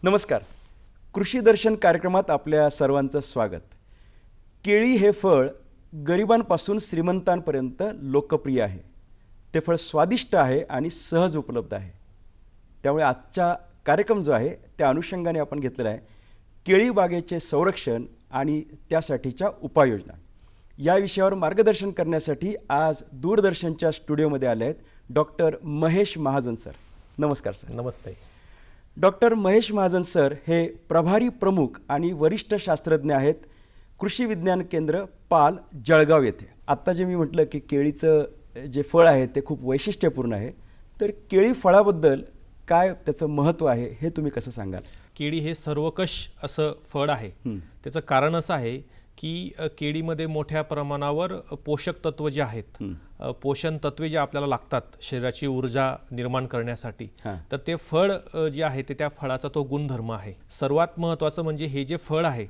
नमस्कार. कृषी दर्शन कार्यक्रमात आपल्या सर्वांचं स्वागत. केळी हे फळ गरिबांपासून श्रीमंतांपर्यंत लोकप्रिय आहे. ते फळ स्वादिष्ट आहे आणि सहज उपलब्ध आहे. त्यामुळे आजचा कार्यक्रम जो आहे त्या अनुषंगाने आपण घेतलेला आहे केळी बागेचे संरक्षण आणि त्यासाठीच्या उपाययोजना. या विषयावर मार्गदर्शन करण्यासाठी आज दूरदर्शनच्या स्टुडिओमध्ये आले आहेत डॉक्टर महेश महाजन सर. नमस्कार सर. नमस्ते. डॉक्टर महेश महाजन सर हे प्रभारी प्रमुख आणि वरिष्ठ शास्त्रज्ञ आहेत कृषी विज्ञान केंद्र पाल जळगाव येथे. आत्ता जे मी म्हटलं की केळीचं जे फळ आहे ते खूप वैशिष्ट्यपूर्ण आहे, तर केळी फळाबद्दल काय त्याचं महत्त्व आहे हे तुम्ही कसं सांगाल? केळी हे सर्वकष असं फळ आहे. त्याचं कारण असं आहे की केळीमध्ये मोठ्या प्रमाणावर पोषक तत्व जे आहेत, पोषण तत्वे जे आपल्याला लागतात शरीराची ऊर्जा निर्माण करण्यासाठी, तर ते फळ जे आहे ते त्या फळाचा तो गुणधर्म आहे. सर्वात महत्त्वाचं म्हणजे हे जे फळ आहे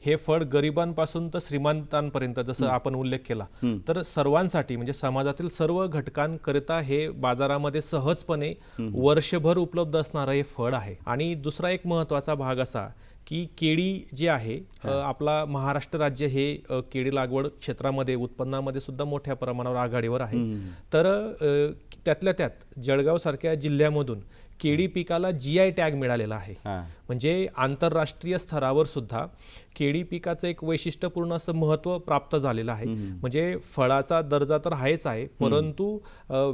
हे फळ गरिबांपासून तर श्रीमंतांपर्यंत जसं आपण उल्लेख केला तर सर्वांसाठी म्हणजे समाजातील सर्व घटकांकरिता हे बाजारामध्ये सहजपणे वर्षभर उपलब्ध असणारं हे फळ आहे. आणि दुसरा एक महत्त्वाचा भाग असा की केळी जे आहे आपला महाराष्ट्र राज्य हे केळी लागवड क्षेत्रामध्ये उत्पन्नामध्ये सुद्धा मोठ्या प्रमाणावर आघाडीवर आहे. तर त्यातल्या त्यात जळगाव सारख्या जिल्ह्यामधून केळी पिकाला GI टॅग मिळालेला आहे. म्हणजे आंतरराष्ट्रीय स्तरावर सुद्धा केळी पिकाचं एक वैशिष्ट्यपूर्ण असं महत्त्व प्राप्त झालेलं आहे. म्हणजे फळाचा दर्जा तर आहेच आहे, परंतु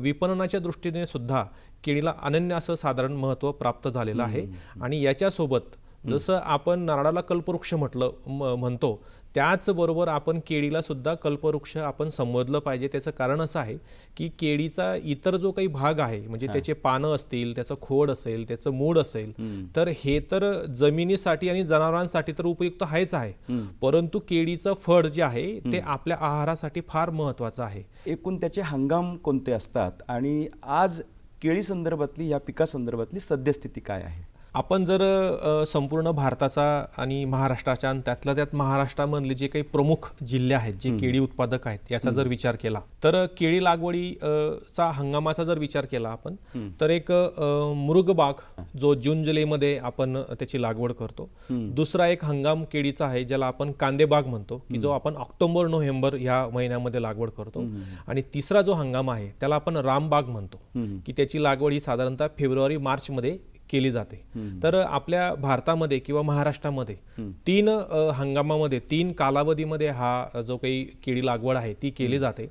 विपणनाच्या दृष्टीने सुद्धा केळीला अनन्य असं साधारण महत्त्व प्राप्त झालेलं आहे. आणि याच्यासोबत जसं आपण नारळाला कल्पवृक्ष म्हणतो त्याचबरोबर आपण केळीला सुद्धा कल्पवृक्ष आपण संबोधलं पाहिजे. त्याचं कारण असं आहे की केळीचा इतर जो काही भाग आहे म्हणजे त्याचे पानं असतील, त्याचं खोड असेल, त्याचं मूळ असेल, तर हे तर जमिनीसाठी आणि जनावरांसाठी तर उपयुक्त आहेच आहे, परंतु केळीचं फळ जे आहे ते आपल्या आहारासाठी फार महत्त्वाचं आहे. एकूण त्याचे हंगाम कोणते असतात आणि आज केळी संदर्भातली या पिकासंदर्भातली सद्यस्थिती काय आहे? आपण जर संपूर्ण भारताचा आणि महाराष्ट्राच्या आणि त्यातल्या त्यात महाराष्ट्रामधले जे काही प्रमुख जिल्हे आहेत जे केळी उत्पादक आहेत याचा जर विचार केला तर केळी लागवडीचा हंगामाचा जर विचार केला आपण तर एक मृगबाग जो जून जुलैमध्ये आपण त्याची लागवड करतो. दुसरा एक हंगाम केळीचा आहे ज्याला आपण कांदेबाग म्हणतो की जो आपण ऑक्टोबर नोव्हेंबर ह्या महिन्यामध्ये लागवड करतो. आणि तिसरा जो हंगाम आहे त्याला आपण रामबाग म्हणतो की त्याची लागवड ही साधारणतः फेब्रुवारी मार्चमध्ये केली जाते. तर आपल्या भारतामध्ये किंवा महाराष्ट्रामध्ये 3 हंगामामध्ये 3 कालावधीमध्ये हा जो काही केळी लागवड आहे ती केली जाते.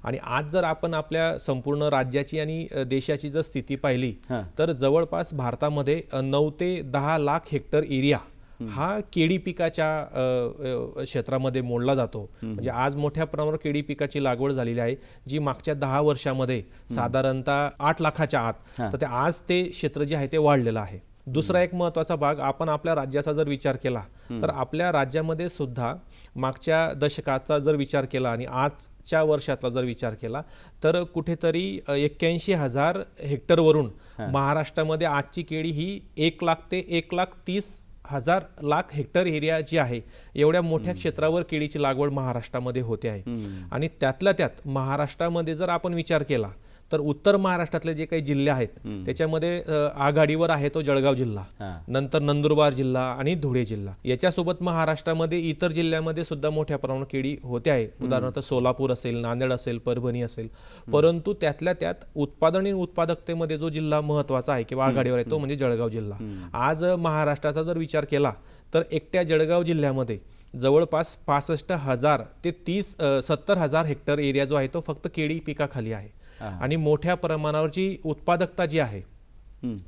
आणि आज जर आपण आपल्या संपूर्ण राज्याची आणि देशाची जर स्थिती पाहिली तर जवळपास भारतामध्ये 9 ते 10 लाख हेक्टर एरिया हा केळी पिकाच्या क्षेत्रामध्ये मोडला जातो. म्हणजे आज मोठ्या प्रमाणावर केळी पिकाची लागवड झालेली आहे जी मागच्या 10 वर्षामध्ये साधारणतः 8 लाखाच्या आत, तर ते आज ते क्षेत्र जे आहे ते वाढलेलं आहे. दुसरा एक महत्त्वाचा भाग आपण आपल्या राज्याचा जर विचार केला तर आपल्या राज्यामध्ये सुद्धा मागच्या दशकाचा जर विचार केला आणि आजच्या वर्षातला जर विचार केला तर कुठेतरी 81,000 हेक्टरवरून महाराष्ट्रामध्ये आजची केळी ही 1 लाख ते 1,30,000 लाख हेक्टर एरिया जी आहे एवढ्या मोठ्या क्षेत्रावर केळीची लागवड महाराष्ट्रामध्ये होते आहे. आणि त्यातल्या त्यात महाराष्ट्रामध्ये जर आपण विचार केला तर उत्तर महाराष्ट्रातले जे काही जिल्हे आहेत त्याच्यामध्ये आघाडीवर आहे तो जळगाव जिल्हा, नंतर नंदुरबार जिल्हा आणि धुळे जिल्हा. याच्यासोबत महाराष्ट्रामध्ये इतर जिल्ह्यामध्ये सुद्धा मोठ्या प्रमाणात केळी होते आहे. उदाहरणार्थ सोलापूर असेल, नांदेड असेल, परभणी असेल. परंतु त्यातल्या त्यात उत्पादन आणि उत्पादकतेमध्ये जो जिल्हा महत्त्वाचा आहे किंवा आघाडीवर आहे तो म्हणजे जळगाव जिल्हा. आज महाराष्ट्राचा जर विचार केला तर एकट्या जळगाव जिल्ह्यामध्ये जवळपास 65,000 ते 70,000 हेक्टर एरिया जो आहे तो फक्त केळी पिकाखाली आहे. आणि मोठ्या प्रमाणावरची उत्पादकता जी आहे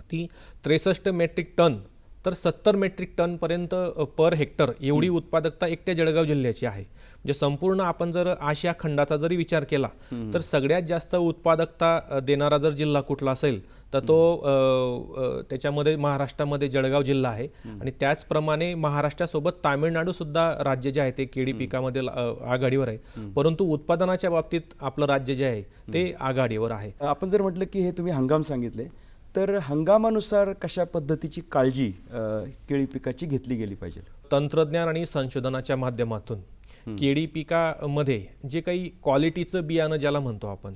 ती 63 मेट्रिक टन तर 70 मेट्रिक टन पर्यंत पर हेक्टर एवढी उत्पादकता एकट्या जळगाव जिल्ह्याची आहे. म्हणजे संपूर्ण आपण जर आशिया खंडाचा जरी विचार केला तर सगळ्यात जास्त उत्पादकता देणारा जर जिल्हा कुठला असेल तर तो त्याच्यामध्ये महाराष्ट्रामध्ये जळगाव जिल्हा आहे. आणि त्याचप्रमाणे महाराष्ट्रासोबत तामिळनाडू सुद्धा राज्य जे आहे ते केळी पिकामध्ये आघाडीवर आहे, परंतु उत्पादनाच्या बाबतीत आपलं राज्य जे आहे ते आघाडीवर आहे. आपण जर म्हटलं की हे तुम्ही हंगाम सांगितले, तर हंगामानुसार कशा पद्धतीची काळजी केळी पिकाची घेतली गेली पाहिजे? तंत्रज्ञान आणि संशोधनाच्या माध्यमातून केळी पिकामध्ये जे काही क्वालिटीचं बियाणं ज्याला म्हणतो आपण,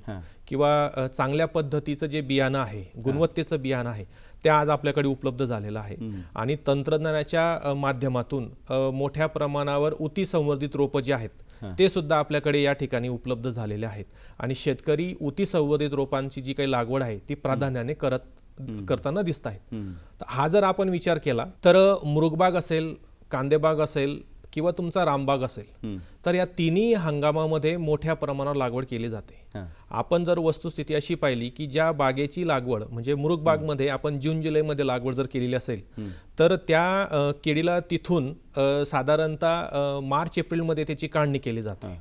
किंवा चांगल्या पद्धतीचं जे बियाणं आहे, गुणवत्तेचं बियाणं आहे, ते आज आपल्याकडे उपलब्ध झालेलं आहे. आणि तंत्रज्ञानाच्या माध्यमातून मोठ्या प्रमाणावर ऊती संवर्धित रोपं जे आहेत ते सुद्धा आपल्याकडे या ठिकाणी उपलब्ध झालेले आहेत. आणि शेतकरी ऊती संवर्धित रोपांची जी काही लागवड आहे ती प्राधान्याने करताना दिसत आहेत. हा जर आपण विचार केला तर मुरुगबाग असेल, कांदेबाग असेल किंवा तुमचा रामबाग असेल, तर या तिन्ही हंगामामध्ये मोठ्या प्रमाणावर लागवड केली जाते. आपण जर वस्तुस्थिती अशी पाहिली की ज्या बागेची लागवड म्हणजे मुरुग बागमध्ये आपण जून जुलैमध्ये लागवड जर केलेली असेल तर त्या केळीला तिथून साधारणतः मार्च एप्रिलमध्ये त्याची काढणी केली जाते.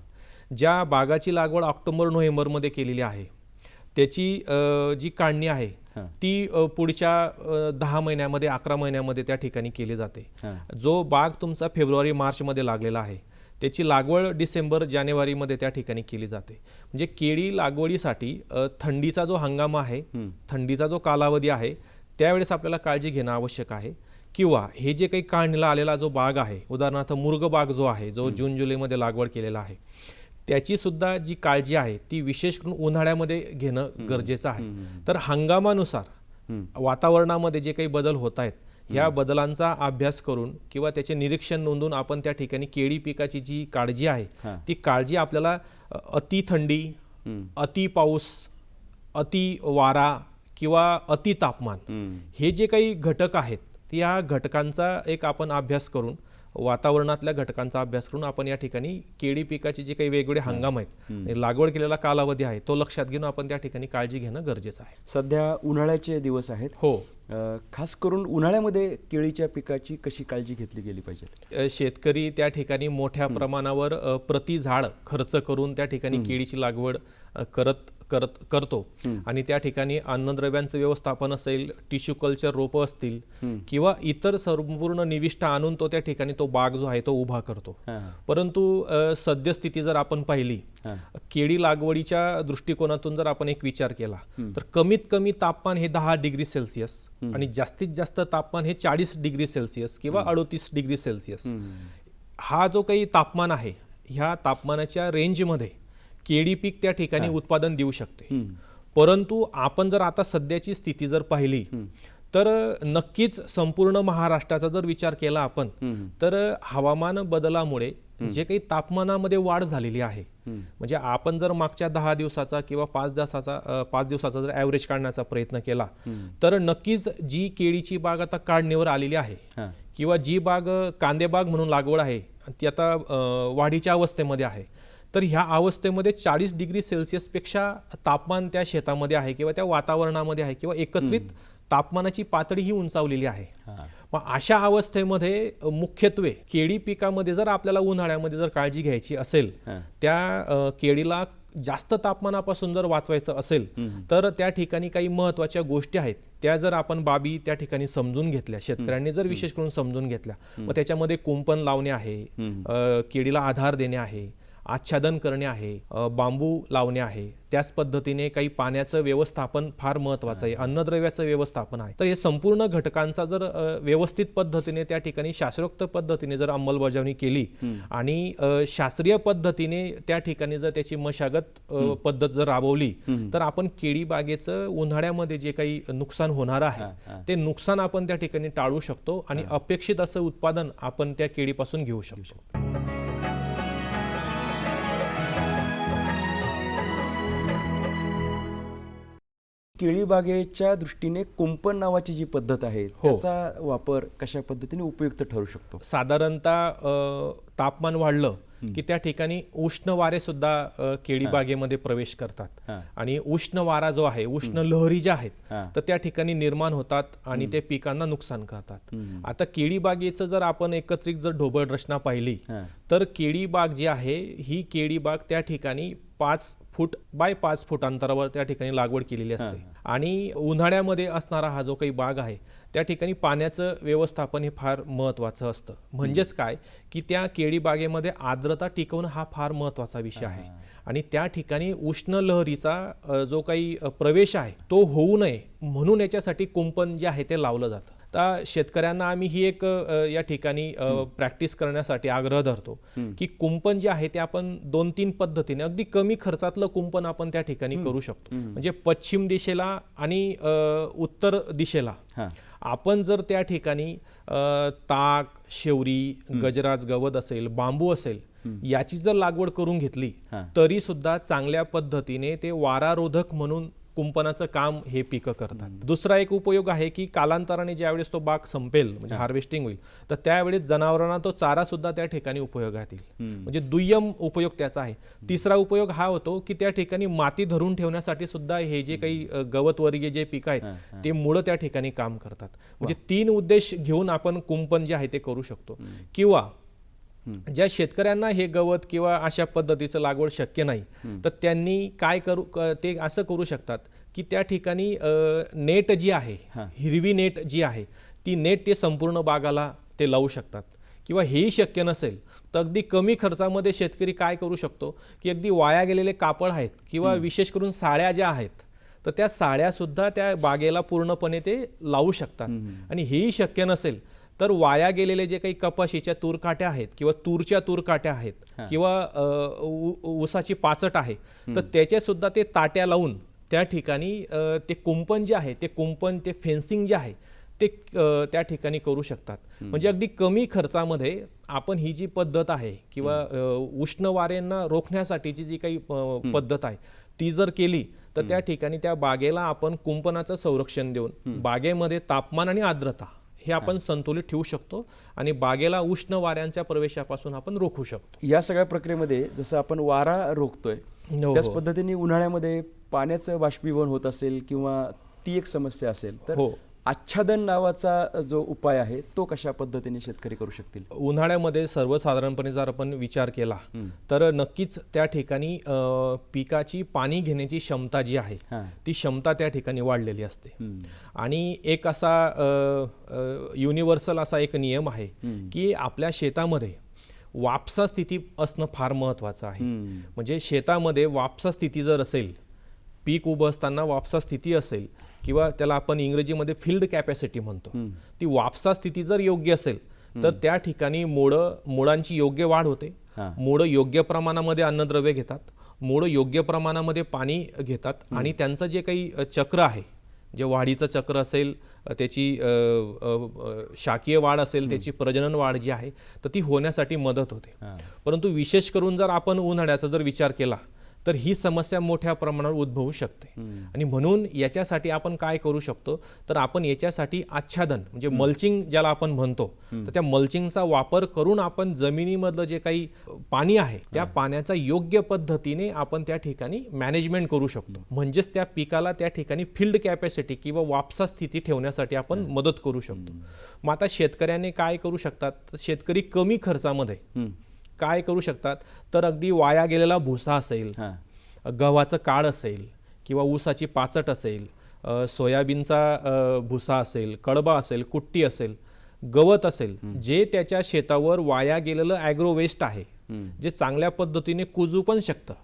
ज्या बागाची लागवड ऑक्टोबर नोव्हेंबरमध्ये केलेली आहे त्याची जी काढणी आहे ती पुढच्या 10 महिन्यामध्ये 11 महिन्यामध्ये त्या ठिकाणी केली जाते. जो बाग तुमचा फेब्रुवारी मार्चमध्ये लागलेला आहे त्याची लागवड डिसेंबर जानेवारीमध्ये त्या ठिकाणी केली जाते. म्हणजे केळी लागवडीसाठी थंडीचा जो हंगाम आहे, थंडीचा जो कालावधी आहे त्यावेळेस आपल्याला काळजी घेणं आवश्यक आहे. किंवा हे जे काही काढणीला आलेला जो बाग आहे, उदाहरणार्थ मुर्ग बाग जो आहे जो जून जुलैमध्ये लागवड केलेला आहे, त्याची सुद्धा जी काळजी आहे ती विशेष करून उन्हाळ्यामध्ये घेणं गरजेचं आहे. तर हंगामानुसार वातावरणामध्ये जे काही बदल होत आहेत ह्या बदलांचा अभ्यास करून किंवा त्याचे निरीक्षण नोंदवून आपण त्या ठिकाणी केळी पिकाची जी काळजी आहे ती काळजी आपल्याला अति थंडी, अति पाऊस, अति वारा किंवा अति तापमान हे जे काही घटक आहेत या घटकांचा एक आपण अभ्यास करून, वातावरणातल्या घटकांचा अभ्यास करून आपण या ठिकाणी केळी पिकाचे जे काही वेगवेगळे हंगाम आहेत, लागवड केलेला कालावधी आहे तो लक्षात घेऊन आपण त्या ठिकाणी काळजी घेणं गरजेचं आहे. सध्या उन्हाळ्याचे दिवस आहेत. हो, खास करून उन्हाळ्यामध्ये केळीच्या पिकाची कशी काळजी घेतली गेली पाहिजे? शेतकरी त्या ठिकाणी मोठ्या प्रमाणावर प्रति झाड खर्च करून त्या ठिकाणी केळीची लागवड करतो. आणि त्या ठिकाणी अन्नद्रव्यांचं व्यवस्थापन असेल, टिश्यू कल्चर रोपं असतील किंवा इतर संपूर्ण निविष्ठा आणून तो त्या ठिकाणी तो बाग जो आहे तो उभा करतो. परंतु सद्यस्थिती जर आपण पाहिली, केळी लागवडीच्या दृष्टिकोनातून जर आपण एक विचार केला तर कमीत कमी तापमान हे 10 डिग्री सेल्सिअस आणि जास्तीत जास्त तापमान हे 40 डिग्री सेल्सिअस किंवा 38 डिग्री सेल्सिअस हा जो काही तापमान आहे, ह्या तापमानाच्या रेंजमध्ये केळी पीक त्या ठिकाणी उत्पादन देऊ शकते. परंतु आपण जर आता सध्याची स्थिती जर पाहिली तर नक्कीच संपूर्ण महाराष्ट्राचा जर विचार केला आपण तर हवामान बदलामुळे जे काही तापमानामध्ये वाढ झालेली आहे, म्हणजे आपण जर मागच्या 10 दिवसाचा किंवा 5 दिवसाचा जर ॲव्हरेज काढण्याचा प्रयत्न केला तर नक्कीच जी केळीची बाग आता काढणीवर आलेली आहे किंवा जी बाग कांदेबाग म्हणून लागवड आहे ती आता वाढीच्या अवस्थेमध्ये आहे, तर ह्या अवस्थेमध्ये 40 डिग्री सेल्सिअस पेक्षा तापमान त्या शेतामध्ये आहे किंवा त्या वातावरणामध्ये आहे किंवा एकत्रित तापमानाची पातळी ही उंचावलेली आहे. मग अशा अवस्थेमध्ये मुख्यत्वे केळी पिकामध्ये जर आपल्याला उन्हाळ्यामध्ये जर काळजी घ्यायची असेल, त्या केळीला जास्त तापमानापासून जर वाचवायचं असेल तर त्या ठिकाणी काही महत्त्वाच्या गोष्टी आहेत, त्या जर आपण बाबी त्या ठिकाणी समजून घेतल्या, शेतकऱ्यांनी जर विशेष करून समजून घेतल्या, मग त्याच्यामध्ये कुंपण लावणे आहे, केळीला आधार देणे आहे, आच्छादन करणे आहे, बांबू लावणे आहे, त्याच पद्धतीने काही पाण्याचं व्यवस्थापन फार महत्त्वाचं आहे, अन्नद्रव्याचं व्यवस्थापन आहे. तर हे संपूर्ण घटकांचा जर व्यवस्थित पद्धतीने त्या ठिकाणी शास्त्रोक्त पद्धतीने जर अंमलबजावणी केली आणि शास्त्रीय पद्धतीने त्या ठिकाणी जर त्याची मशागत पद्धत जर राबवली तर आपण केळी बागेचं उन्हाळ्यामध्ये जे काही नुकसान होणार आहे ते नुकसान आपण त्या ठिकाणी टाळू शकतो आणि अपेक्षित असं उत्पादन आपण त्या केळीपासून घेऊ शकतो. केळी बागेच्या दृष्टीने कुंपण नावाची जी पद्धत आहे त्याचा वापर कशा पद्धतीने उपयुक्त ठरू शकतो? साधारणतः तापमान वाढलं की त्या ठिकाणी उष्ण वारे सुद्धा केळी बागेमध्ये प्रवेश करतात आणि उष्ण वारा जो आहे, उष्ण लहरी ज्या आहेत तर त्या ठिकाणी निर्माण होतात आणि ते पिकांना नुकसान करतात. आता केळी बागेचं जर आपण एकत्रित जर ढोबळ रचना पाहिली तर केळी बाग जी आहे ही केळी बाग त्या ठिकाणी 5 फूट बाय 5 फूट अंतरावर त्या ठिकाणी लागवड केलेली असते आणि उन्हाळ्यामध्ये असणारा हा जो काही बाग आहे त्या ठिकाणी पाण्याचं व्यवस्थापन हे फार महत्त्वाचं असतं. म्हणजेच काय की त्या केळी बागेमध्ये आर्द्रता टिकवणं हा फार महत्त्वाचा विषय आहे आणि त्या ठिकाणी उष्ण लहरीचा जो काही प्रवेश आहे तो होऊ नये म्हणून याच्यासाठी कुंपण जे आहे ते लावलं जातं. तर शेतकऱ्यांना आम्ही ही एक या ठिकाणी प्रॅक्टिस करण्यासाठी आग्रह धरतो की कुंपण जे आहे ते आपण 2-3 पद्धतीने अगदी कमी खर्चातलं कुंपण आपण त्या ठिकाणी करू शकतो. म्हणजे पश्चिम दिशेला आणि उत्तर दिशेला आपण जर त्या ठिकाणी ताक, शेवरी, गजराज गवत असेल, बांबू असेल याची जर लागवड करून घेतली तरी सुद्धा चांगल्या पद्धतीने ते वारारोधक म्हणून कुंपणाचं काम हे पिकं करतात. दुसरा एक उपयोग आहे की कालांतराने ज्यावेळेस तो बाग संपेल म्हणजे हार्वेस्टिंग होईल तर त्यावेळेस जनावरांना तो चारा सुद्धा त्या ठिकाणी उपयोगात येईल. म्हणजे दुय्यम उपयोग त्याचा आहे. तिसरा उपयोग हा होतो की त्या ठिकाणी माती धरून ठेवण्यासाठी सुद्धा हे जे काही गवतवर्गीय जे पिकं आहेत ते मुळं त्या ठिकाणी काम करतात. म्हणजे 3 उद्देश घेऊन आपण कुंपण जे आहे ते करू शकतो. किंवा ज्या शेतकऱ्यांना हे गवत किंवा अशा पद्धतीचं लागवड शक्य नाही तर त्यांनी काय ते असं करू शकतात की त्या ठिकाणी नेट जी आहे, हिरवी नेट जी आहे ती नेट ते संपूर्ण बागाला ते लावू शकतात. किंवा हेही शक्य नसेल तर अगदी कमी खर्चामध्ये शेतकरी काय करू शकतो की अगदी वाया गेलेले कापड आहेत किंवा विशेष करून साड्या ज्या आहेत तर त्या साड्या सुद्धा त्या बागेला पूर्णपणे ते लावू शकतात. आणि हेही शक्य नसेल तर वाया गेलेले जे काही कपाशीच्या तूरकाट्या आहेत किंवा तूरच्या तूरकाट्या आहेत किंवा ऊसाची पाचट आहे तर त्याचे सुद्धा ते ताट्या लावून त्या ठिकाणी ते कुंपण जे आहे ते फेन्सिंग जे आहे ते त्या ठिकाणी करू शकतात. म्हणजे अगदी कमी खर्चामध्ये आपण ही जी पद्धत आहे किंवा उष्ण वाऱ्यांना रोखण्यासाठीची जी काही पद्धत आहे ती जर केली तर त्या ठिकाणी त्या बागेला आपण कुंपणाचं संरक्षण देऊन बागेमध्ये तापमान आणि आर्द्रता हे आपण संतुलित ठेवू शकतो आणि बागेला उष्ण वाऱ्यांच्या प्रवेशापासून आपण रोखू शकतो. या सगळ्या प्रक्रियेमध्ये जसं आपण वारा रोखतोय त्याच पद्धतीने उन्हाळ्यामध्ये पाण्याचं बाष्पीभवन होत असेल किंवा ती एक समस्या असेल तर आच्छादन नावाचा जो उपाय आहे तो कशा पद्धतीने शेतकरी करू शकतील? उन्हाळ्यामध्ये सर्वसाधारणपणे जर आपण विचार केला तर नक्कीच त्या ठिकाणी पिकाची पाणी घेण्याची क्षमता जी आहे ती क्षमता त्या ठिकाणी वाढलेली असते. आणि एक असा युनिव्हर्सल असा एक नियम आहे की आपल्या शेतामध्ये वापसा स्थिती असणं फार महत्त्वाचं आहे. म्हणजे शेतामध्ये वापसा स्थिती जर असेल, पीक उभं असताना वापसा स्थिती असेल किंवा त्याला आपण इंग्रजीमध्ये फील्ड कॅपॅसिटी म्हणतो, ती वापसा स्थिती जर योग्य असेल तर त्या ठिकाणी मुळांची योग्य वाढ होते, मुळं योग्य प्रमाणामध्ये अन्नद्रव्य घेतात, मुळं योग्य प्रमाणामध्ये पाणी घेतात आणि त्यांचं जे काही चक्र आहे, जे वाढीचं चक्र असेल, त्याची शाकीय वाढ असेल, त्याची प्रजनन वाढ जी आहे तर ती होण्यासाठी मदत होते. परंतु विशेष करून जर आपण उन्हाळ्याचा जर विचार केला तर ही समस्या मोठ्या प्रमाणावर उद्भवू शकते. आणि म्हणून याच्यासाठी आपण काय करू शकतो तर आपण याच्यासाठी आच्छादन म्हणजे मल्चिंग ज्याला आपण म्हणतो तर त्या मल्चिंगचा वापर करून आपण जमिनीमधलं जे काही पाणी आहे त्या पाण्याचा योग्य पद्धतीने आपण त्या ठिकाणी मॅनेजमेंट करू शकतो. म्हणजेच त्या पिकाला त्या ठिकाणी फील्ड कॅपॅसिटी किंवा वापसा स्थिती ठेवण्यासाठी आपण मदत करू शकतो. मग आता शेतकऱ्याने काय करू शकतात तर शेतकरी कमी खर्चामध्ये काय करू शकतात तर अगदी वाया गेलेला भुसा असेल, गव्हाचं काळ असेल किंवा ऊसाची पाचट असेल, सोयाबीनचा भुसा असेल, कडबा असेल, कुट्टी असेल, गवत असेल, जे त्याच्या शेतावर वाया गेलेलं ॲग्रो वेस्ट आहे जे चांगल्या पद्धतीने कुजू पण शकतं,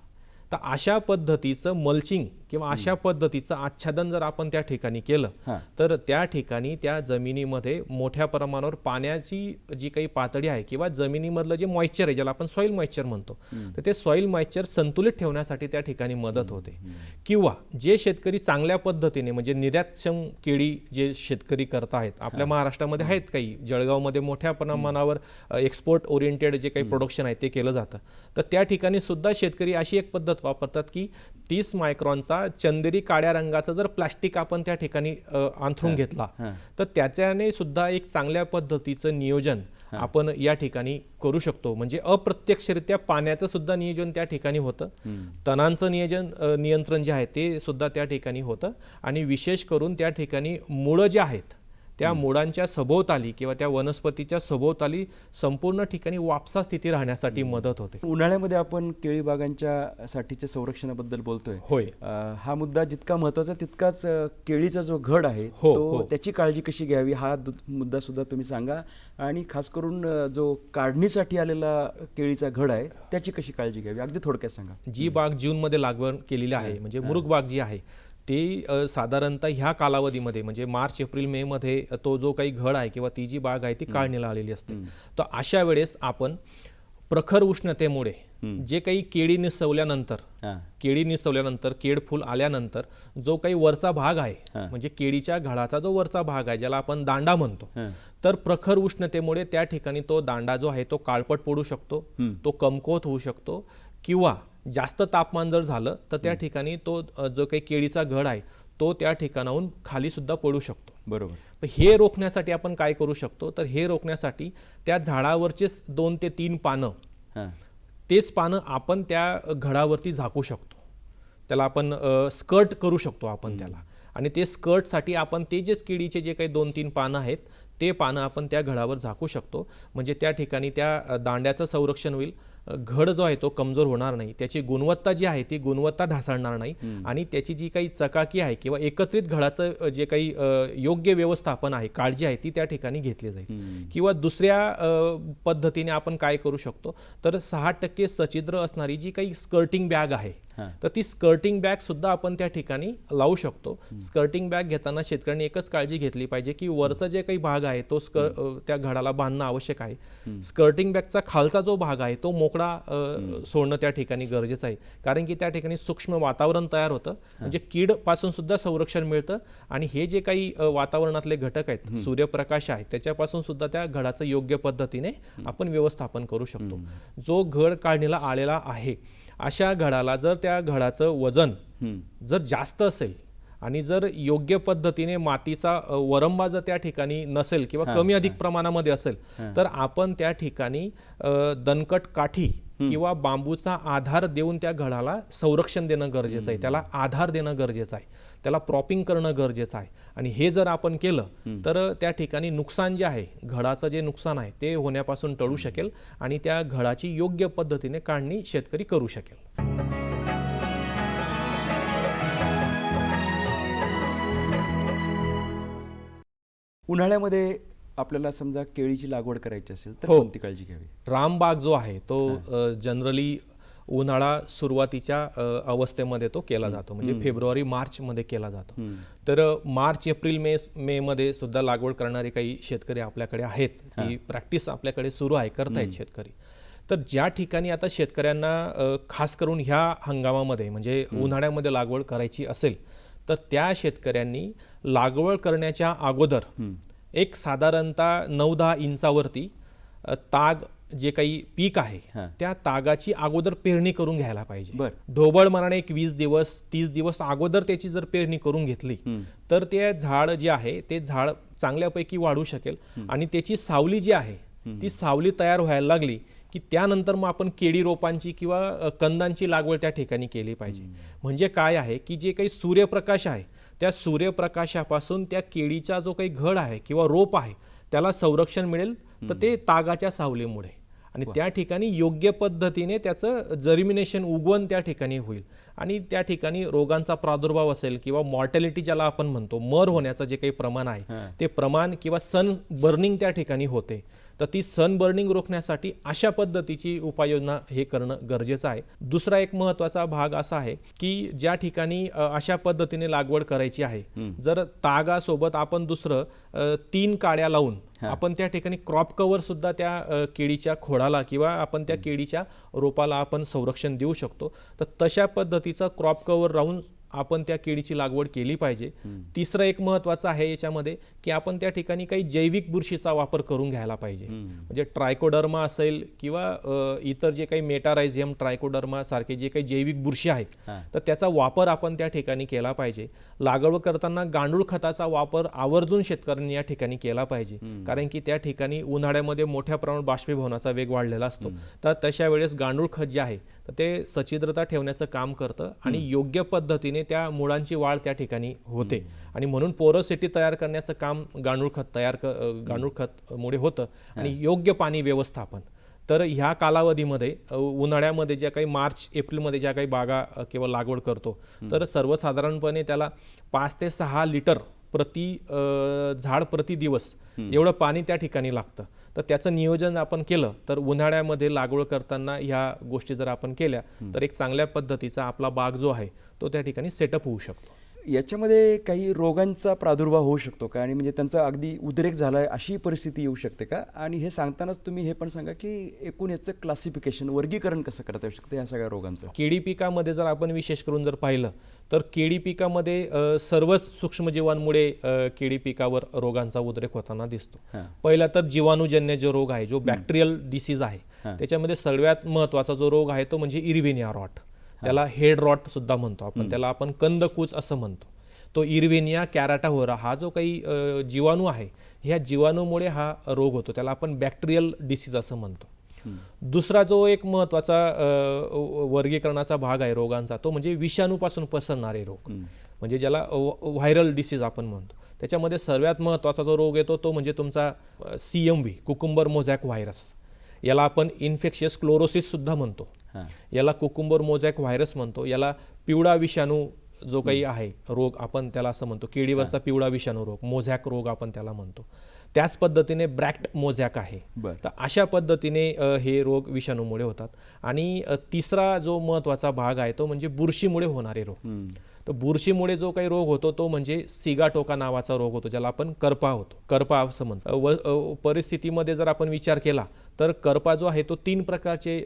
तर अशा पद्धतीचं मल्चिंग किंवा अशा पद्धतीचं आच्छादन जर आपण त्या ठिकाणी केलं तर त्या ठिकाणी त्या जमिनीमध्ये मोठ्या प्रमाणावर पाण्याची जी काही पातळी आहे किंवा जमिनीमधलं जे मॉइश्चर आहे ज्याला आपण सॉईल मॉइश्चर म्हणतो तर ते सॉईल मॉइश्चर संतुलित ठेवण्यासाठी त्या ठिकाणी मदत होते. किंवा जे शेतकरी चांगल्या पद्धतीने म्हणजे निर्यातक्षम केळी जे शेतकरी करत आहेत, आपल्या महाराष्ट्रामध्ये आहेत काही, जळगावमध्ये मोठ्या प्रमाणावर एक्सपोर्ट ओरिएंटेड जे काही प्रोडक्शन आहे ते केलं जातं, तर त्या ठिकाणी सुद्धा शेतकरी अशी एक पद्धत पद्धत वापरतात की 30 मायक्रॉनचा चंदेरी काळ्या रंगाचा जर प्लास्टिक आपण त्या ठिकाणी अंथरून घेतला तर त्याच्याने सुद्धा एक चांगल्या पद्धतीचं नियोजन आपण या ठिकाणी करू शकतो. म्हणजे अप्रत्यक्षरित्या पाण्याचं सुद्धा नियोजन त्या ठिकाणी होतं, तणांचं नियंत्रण जे आहे ते सुद्धा त्या ठिकाणी होतं आणि विशेष करून त्या ठिकाणी मुळं जे आहेत त्या मुळांच्या सभोवताली किंवा त्या वनस्पतीच्या सभोवताली संपूर्ण ठिकाणी वापसा स्थिती राहण्यासाठी मदत होते. उन्हाळ्यामध्ये आपण केळी बागांच्या साठीच्या संरक्षणाबद्दल बोलतोय. होय. हा मुद्दा जितका महत्वाचा तितकाच केळीचा जो घड आहे तो त्याची काळजी कशी घ्यावी हा मुद्दा सुद्धा तुम्ही सांगा. आणि खास करून जो काढणीसाठी आलेला केळीचा घड आहे त्याची कशी काळजी घ्यावी अगदी थोडक्यात सांगा. जी बाग जूनमध्ये लागवड केलेली आहे म्हणजे मुरुग बाग जी आहे ते साधारणतः ह्या कालावधीमध्ये म्हणजे मार्च एप्रिल मे मध्ये तो जो काही घड आहे किंवा ती जी बाग आहे ती काढणीला आलेली असते. तर अशा वेळेस आपण प्रखर उष्णतेमुळे जे काही केळी निसवल्यानंतर केळ फुल आल्यानंतर जो काही वरचा भाग आहे म्हणजे केळीच्या घडाचा जो वरचा भाग आहे ज्याला आपण दांडा म्हणतो, तर प्रखर उष्णतेमुळे त्या ठिकाणी तो दांडा जो आहे तो काळपट पडू शकतो, तो कमकुवत होऊ शकतो किंवा जास्त तापमान जर झालं तर त्या ठिकाणी तो जो काही केळीचा घड आहे तो त्या ठिकाणाहून खाली सुद्धा पडू शकतो. बरोबर. हे रोखण्यासाठी आपण काय करू शकतो तर हे रोखण्यासाठी त्या झाडावरचेच 2 ते 3 पानं तेच पानं आपण त्या घडावरती झाकू शकतो. त्याला आपण स्कर्ट करू शकतो आपण त्याला. आणि ते स्कर्टसाठी आपण ते जे केळीचे जे काही 2-3 पानं आहेत ते पानं आपण त्या घडावर झाकू शकतो. म्हणजे त्या ठिकाणी त्या दांड्याचं संरक्षण होईल, घड जो आहे तो कमजोर होणार नाही, त्याची गुणवत्ता जी आहे ती गुणवत्ता ढासळणार नाही आणि त्याची जी काही चकाकी आहे किंवा एकत्रित घडाचं जे काही योग्य व्यवस्थापन आहे काळजी आहे ती त्या ठिकाणी घेतली जाईल. किंवा दुसऱ्या पद्धतीने आपण काय करू शकतो तर 6% सछिद्र असणारी जी काही स्कर्टिंग बॅग आहे तर ती स्कर्टिंग बॅग सुद्धा आपण त्या ठिकाणी लावू शकतो. स्कर्टिंग बॅग घेताना शेतकऱ्यांनी एकच काळजी घेतली पाहिजे की वरचा जे काही भाग आहे तो त्या घडाला बांधणं आवश्यक आहे. स्कर्टिंग बॅगचा खालचा जो भाग आहे तो मोकळा सोडणं त्या ठिकाणी गरजेचं आहे, कारण की त्या ठिकाणी सूक्ष्म वातावरण तयार होतं म्हणजे कीड पासून सुद्धा संरक्षण मिळतं आणि हे जे काही वातावरणातले घटक आहेत सूर्यप्रकाश आहे त्याच्यापासून सुद्धा त्या घडाचं योग्य पद्धतीने आपण व्यवस्थापन करू शकतो. जो घड काढणीला आलेला आहे अशा घडाला जर त्या घडाचं वजन जर जास्त असेल आणि जर योग्य पद्धतीने मातीचा वरंबा जर त्या ठिकाणी नसेल किंवा कमी अधिक प्रमाणामध्ये असेल तर आपण त्या ठिकाणी दणकट काठी किंवा बांबूचा आधार देऊन त्या घडाला संरक्षण देणं गरजेचं आहे, त्याला आधार देणं गरजेचं आहे, त्याला प्रॉपिंग करणं गरजेचं आहे. आणि हे जर आपण केलं तर त्या ठिकाणी नुकसान जे आहे घडाचं जे नुकसान आहे ते होण्यापासून टळू शकेल आणि त्या घडाची योग्य पद्धतीने काढणी शेतकरी करू शकेल. उन्हाळ्यामध्ये आपल्याला समजा केळीची लागवड करायची असेल तर कोणती काळजी घ्यावी? रामबाग जो आहे तो जनरली उन्हाळा सुरुवातीच्या अवस्थेमध्ये तो केला जातो म्हणजे फेब्रुवारी मार्च मध्ये केला जातो. तर मार्च एप्रिल मे मध्ये सुद्धा लागवड करणारे काही शेतकरी आपल्याकडे आहेत, की प्रॅक्टिस आपल्याकडे सुरू आहे, करतायत शेतकरी. तर ज्या ठिकाणी आता शेतकऱ्यांना खास करून ह्या हंगामामध्ये म्हणजे उन्हाळ्यामध्ये लागवड करायची असेल तर त्या शेतकऱ्यांनी लागवड करण्याच्या अगोदर एक साधारणतः 9-10 इंचावरती ताग जे काही पीक आहे त्या तागाची अगोदर पेरणी करून घ्यायला पाहिजे. ढोबळ मनाने एक 20 दिवस 30 दिवस अगोदर त्याची जर पेरणी करून घेतली तर ते झाड जे आहे ते झाड चांगल्यापैकी वाढू शकेल आणि त्याची सावली जी आहे ती सावली तयार व्हायला लागली की त्यानंतर मग आपण केळी रोपांची किंवा कंदांची लागवड त्या ठिकाणी केली पाहिजे. म्हणजे काय आहे की जे काही सूर्यप्रकाश आहे त्या सूर्यप्रकाशापासून त्या केळीचा जो काही घड आहे किंवा रोप आहे त्याला संरक्षण मिळेल तर ते तागाच्या सावलीमुळे आणि त्या ठिकाणी योग्य पद्धतीने त्याचं जर्मिनेशन उगवण त्या ठिकाणी होईल आणि त्या ठिकाणी रोगांचा प्रादुर्भाव असेल किंवा मॉर्टॅलिटी ज्याला आपण म्हणतो मर होण्याचं जे काही प्रमाण आहे ते प्रमाण किंवा सन बर्निंग त्या ठिकाणी होते तर ती सन बर्निंग रोखण्यासाठी अशा पद्धतीची उपाययोजना हे करणं गरजेचं आहे. दुसरा एक महत्त्वाचा भाग असा आहे की ज्या ठिकाणी अशा पद्धतीने लागवड करायची आहे जर तागासोबत आपण दुसरं 3 काड्या लावून आपण त्या ठिकाणी क्रॉप कव्हर सुद्धा त्या केळीच्या खोडाला किंवा आपण त्या केळीच्या रोपाला आपण संरक्षण देऊ शकतो. तर तशा पद्धतीचा क्रॉप कव्हर राहून आपण त्या केळीची लागवड केली पाहिजे. तिसरं एक महत्त्वाचं आहे याच्यामध्ये की आपण त्या ठिकाणी काही जैविक बुरशीचा वापर करून घ्यायला पाहिजे. म्हणजे ट्रायकोडर्मा असेल किंवा इतर जे काही मेटारायझियम ट्रायकोडर्मा सारखे जे काही जैविक बुरशी आहेत तर त्याचा वापर आपण त्या ठिकाणी केला पाहिजे. लागवड करताना गांडूळ खताचा वापर आवर्जून शेतकऱ्यांनी या ठिकाणी केला पाहिजे, कारण की त्या ठिकाणी उन्हाळ्यामध्ये मोठ्या प्रमाणात बाष्पीभवनाचा वेग वाढलेला असतो. तर तशा वेळेस गांडूळ खत जे आहे तर ते सच्छिद्रता ठेवण्याचं काम करतं आणि योग्य पद्धतीने त्या मुळांची वाढ त्या ठिकाणी होते आणि म्हणून पोरोसिटी तयार करण्याचं काम गांडूळ खतमुळे होतं आणि योग्य पाणी व्यवस्थापन. तर ह्या कालावधीमध्ये उन्हाळ्यामध्ये ज्या काही मार्च एप्रिलमध्ये ज्या काही बागा किंवा लागवड करतो तर सर्वसाधारणपणे त्याला 5 ते 6 लिटर प्रति झाड प्रति दिवस एवढं पाणी त्या ठिकाणी लागतं. तर त्याचं नियोजन आपण केलं तर उन्हाळ्यामध्ये लागवड करताना ह्या गोष्टी जर आपण केल्या तर एक चांगल्या पद्धतीचा आपला बाग जो आहे तो त्या ठिकाणी सेटअप होऊ शकतो. याच्यामध्ये काही रोगांचा प्रादुर्भाव होऊ शकतो का, आणि म्हणजे त्यांचा अगदी उद्रेक झाला आहे अशी परिस्थिती येऊ शकते का? आणि हे सांगतानाच तुम्ही हे पण सांगा की एकूण याचं क्लासिफिकेशन वर्गीकरण कसं करता येऊ शकतं या सगळ्या रोगांचं? केळी पिकामध्ये जर आपण विशेष करून जर पाहिलं तर केळी पिकामध्ये सर्वच सूक्ष्मजीवांमुळे केळी पिकावर रोगांचा उद्रेक होताना दिसतो. पहिला तर जीवाणूजन्य जो रोग आहे, जो बॅक्टेरियल डिसीज आहे, त्याच्यामध्ये सगळ्यात महत्त्वाचा जो रोग आहे तो म्हणजे इरविनिया रॉट. त्याला हेड रॉट सुद्धा म्हणतो आपण, त्याला आपण कंदकूच असं म्हणतो. तो इरविनिया कॅराटाव्होरा हा जो काही जीवाणू आहे ह्या जीवाणूमुळे हा रोग होतो, त्याला आपण बॅक्टेरियल डिसीज असं म्हणतो. दुसरा जो एक महत्त्वाचा वर्गीकरणाचा भाग आहे रोगांचा तो म्हणजे विषाणूपासून पसरणारे रोग, म्हणजे ज्याला व्हायरल डिसीज आपण म्हणतो. त्याच्यामध्ये सर्वात महत्त्वाचा जो रोग येतो तो म्हणजे तुमचा CMV कुकुंबर मोझॅक व्हायरस. याला आपण इन्फेक्शियस क्लोरोसिस सुद्धा म्हणतो, याला कुकुंबर मोझॅक व्हायरस म्हणतो. याला पिवळा विषाणू जो काही आहे रोग आपण त्याला असं म्हणतो, केळीवरचा पिवळा विषाणू रोग मोझॅक रोग आपण त्याला म्हणतो. त्याच पद्धतीने ब्रॅक्ट मोझॅक आहे. तर अशा पद्धतीने हे रोग विषाणूमुळे होतात. आणि तिसरा जो महत्त्वाचा भाग आहे तो म्हणजे बुरशीमुळे होणारे रोग. तर बुरशीमुळे जो काही रोग होतो तो म्हणजे सिगाटोका नावाचा रोग होतो, ज्याला आपण करपा असं म्हणतो. परिस्थितीमध्ये जर आपण विचार केला तर करपा जो आहे तो 3 प्रकारचे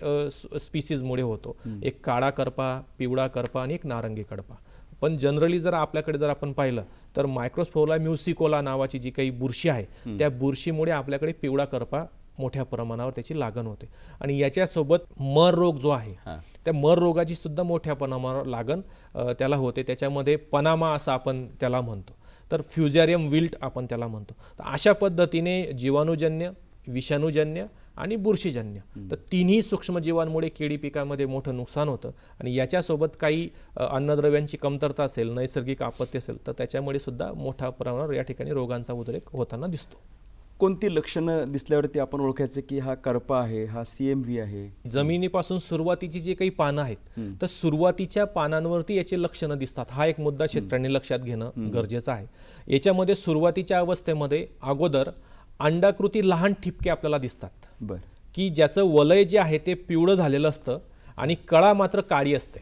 स्पीसीजमुळे होतो. एक काळा करपा, पिवळा करपा आणि एक नारंगी करपा. पण जनरली जर आपल्याकडे जर आपण पाहिलं तर मायक्रोस्पोरा म्युसिकोला नावाची जी काही बुरशी आहे त्या बुरशीमुळे आपल्याकडे पिवळा करपा मोठ्या प्रमाणावर त्याची लागण होते. आणि याच्यासोबत मर रोग जो आहे त्या मर रोगाची सुद्धा मोठ्या प्रमाणावर लागण त्याला होते. त्याच्यामध्ये पनामा असं आपण त्याला म्हणतो, तर फ्युझॅरियम विल्ट आपण त्याला म्हणतो. तर अशा पद्धतीने जीवाणूजन्य, विषाणूजन्य आणि बुरशीजन्य तर तिन्ही सूक्ष्मजीवांमुळे केळी पिकामध्ये मोठं नुकसान होतं. आणि याच्यासोबत काही अन्नद्रव्यांची कमतरता असेल, नैसर्गिक आपत्ती असेल तर त्याच्यामुळे सुद्धा मोठ्या प्रमाणावर या ठिकाणी रोगांचा उद्रेक होताना दिसतो. कोणती लक्षणं दिसल्यावरती आपण ओळखायचं की हा करपा आहे, हा CMV आहे? जमिनीपासून सुरुवातीची जी काही पानं आहेत तर सुरुवातीच्या पानांवरती याचे लक्षणं दिसतात. हा एक मुद्दा शेतकऱ्यांनी लक्षात घेणं गरजेचं आहे. याच्यामध्ये सुरुवातीच्या अवस्थेमध्ये अगोदर अंडाकृती लहान ठिपके आपल्याला दिसतात की ज्याचं वलय जे आहे ते पिवळं झालेलं असतं आणि कळा मात्र काळी असते,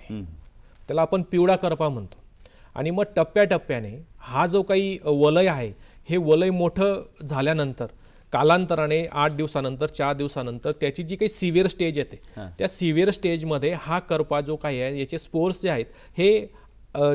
त्याला आपण पिवळा करपा म्हणतो. आणि मग टप्प्याटप्प्याने हा जो काही वलय आहे हे वलय मोठं झाल्यानंतर कालांतराने 8 दिवसानंतर 4 दिवसानंतर त्याची जी काही सिव्हिअर स्टेज येते त्या सिव्हिअर स्टेजमध्ये हा करपा जो काही आहे याचे स्पोर्स जे आहेत हे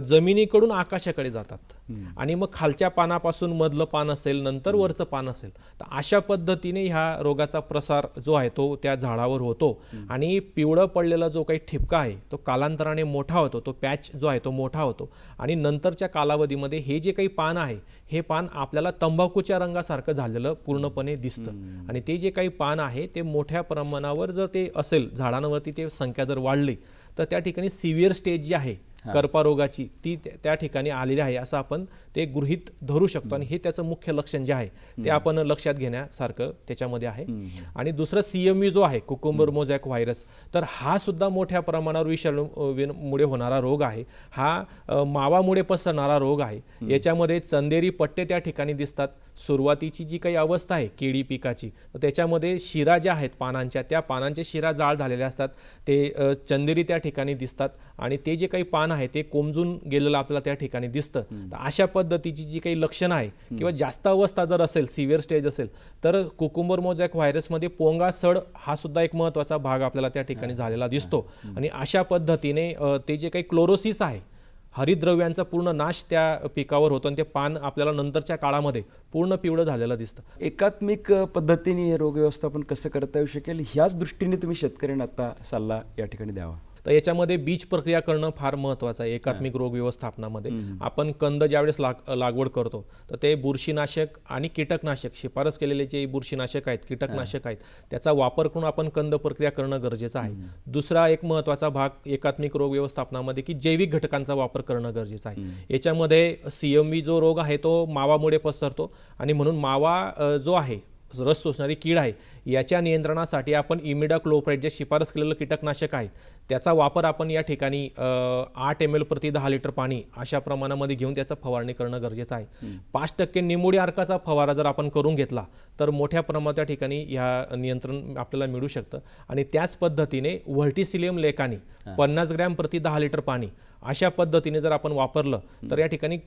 जमिनीकडून आकाशाकडे जातात आणि मग खालच्या पानापासून मधलं पान असेल, नंतर वरचं पान असेल. तर अशा पद्धतीने ह्या रोगाचा प्रसार जो आहे तो त्या झाडावर होतो आणि पिवळं पडलेला जो काही ठिपका आहे तो कालांतराने मोठा होतो, तो पॅच जो आहे तो मोठा होतो आणि नंतरच्या कालावधीमध्ये हे जे काही पान आहे हे पान आपल्याला तंबाखूच्या रंगासारखं झालेलं पूर्णपणे दिसतं. आणि ते जे काही पान आहे ते मोठ्या प्रमाणावर जर ते असेल झाडांवरती ते संख्या जर वाढली तर त्या ठिकाणी सिव्हिअर स्टेज जी आहे करपा रोगाची ती त्या ठिकाणी आलेली आहे असं आपण ते गृहीत धरू शकतो. आणि हे त्याचं मुख्य लक्षण जे आहे ते आपण लक्षात घेण्यासारखं त्याच्यामध्ये आहे. आणि दुसरं CMV जो आहे कुकुंबर मोझॅक व्हायरस तर हा सुद्धा मोठ्या प्रमाणावर विषाणूमुळे होणारा रोग आहे. हा मावामुळे पसरणारा रोग आहे. याच्यामध्ये चंदेरी पट्टे त्या ठिकाणी दिसतात. सुरुवातीची जी काही अवस्था आहे केळी पिकाची तर त्याच्यामध्ये शिरा ज्या आहेत पानांच्या त्या पानांच्या शिरा जाड झालेल्या असतात, ते चंदेरी त्या ठिकाणी दिसतात आणि ते जे काही पान आहे ते कोमजून गेलेलं आपल्याला त्या ठिकाणी दिसतं. तर अशा पद्धतीची जी काही लक्षणं आहे किंवा जास्त अवस्था जर असेल, सिव्हिअर स्टेज असेल तर कुकुंबर मोझॅक व्हायरसमध्ये पोंगा सड हा सुद्धा एक महत्त्वाचा भाग आपल्याला त्या ठिकाणी झालेला दिसतो. आणि अशा पद्धतीने ते जे काही क्लोरोसिस आहे हरितद्रव्यांचा पूर्ण नाश त्या पिकावर होतो आणि ते पान आपल्याला नंतरच्या काळामध्ये पूर्ण पिवळं झालेलं दिसतं. एकात्मिक पद्धतीने हे रोग व्यवस्थापन कसं करता येऊ शकेल ह्याच दृष्टीने तुम्ही शेतकऱ्यांना आता सल्ला या ठिकाणी द्यावा. तर याच्यामध्ये बीज प्रक्रिया करणं फार महत्त्वाचं आहे. एकात्मिक रोग व्यवस्थापनामध्ये आपण कंद ज्यावेळेस लागवड करतो तर ते बुरशीनाशक आणि कीटकनाशक, शिफारस केलेले जे बुरशीनाशक आहेत, कीटकनाशक आहेत, त्याचा वापर करून आपण कंद प्रक्रिया करणं गरजेचं आहे. दुसरा एक महत्त्वाचा भाग एकात्मिक रोग व्यवस्थापनामध्ये की जैविक घटकांचा वापर करणं गरजेचं आहे. याच्यामध्ये CMV जो रोग आहे तो मावामुळे पसरतो आणि म्हणून मावा जो आहे, रस शोषणारी कीड आहे, याच्या नियंत्रणासाठी आपण इमिडाक्लोप्राइड जे शिफारस केलेलं कीटकनाशक आहे त्याचा वापर आपण या ठिकाणी 8 ml प्रति 10 लिटर पाणी अशा प्रमाणामध्ये घेऊन त्याचा फवारणी करणं गरजेचं आहे. 5% निमोडी अर्काचा फवारा जर आपण करून घेतला तर मोठ्या प्रमाणात त्या ठिकाणी ह्या नियंत्रण आपल्याला मिळू शकतं. आणि त्याच पद्धतीने व्हर्टिसिलियम लेकानी 50 ग्रॅम प्रति 10 लिटर पाणी अशा पद्धतीने जर आपण वापरलं तर या ठिकाणी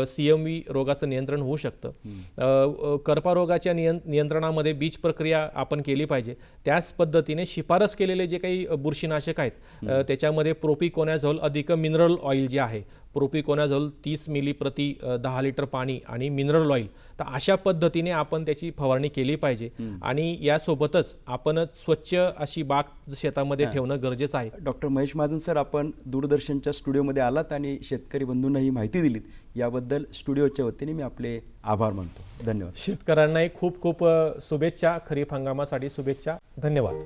CMV रोगाचं नियंत्रण होऊ शकतं. कर्पारोगाच्या नियंत्रणामध्ये बीज प्रक्रिया आपण केली पाहिजे. त्याच पद्धतीने शिफारस केलेले जे काही बुरशीनाशक आहेत त्याच्यामध्ये प्रोपिकोनॅझोल अधिक मिनरल ऑइल जे आहे, प्रोपिकोनॅझोल 30 मिली प्रति 10 लिटर पाणी आणि मिनरल ऑइल, तर अशा पद्धतीने आपण त्याची फवारणी केली पाहिजे. आणि यासोबतच आपण स्वच्छ अशी बाग शेतामध्ये ठेवणं गरजेचं आहे. डॉक्टर महेश महाजन सर, आपण दूरदर्शनच्या स्टुडिओमध्ये आलात आणि शेतकरी बंधूंना ही माहिती दिलीत, याबद्दल स्टुडिओच्या वतीने मी आपले आभार मानतो. धन्यवाद. शेतकऱ्यांनाही खूप खूप शुभेच्छा. खरीप हंगामासाठी शुभेच्छा. धन्यवाद.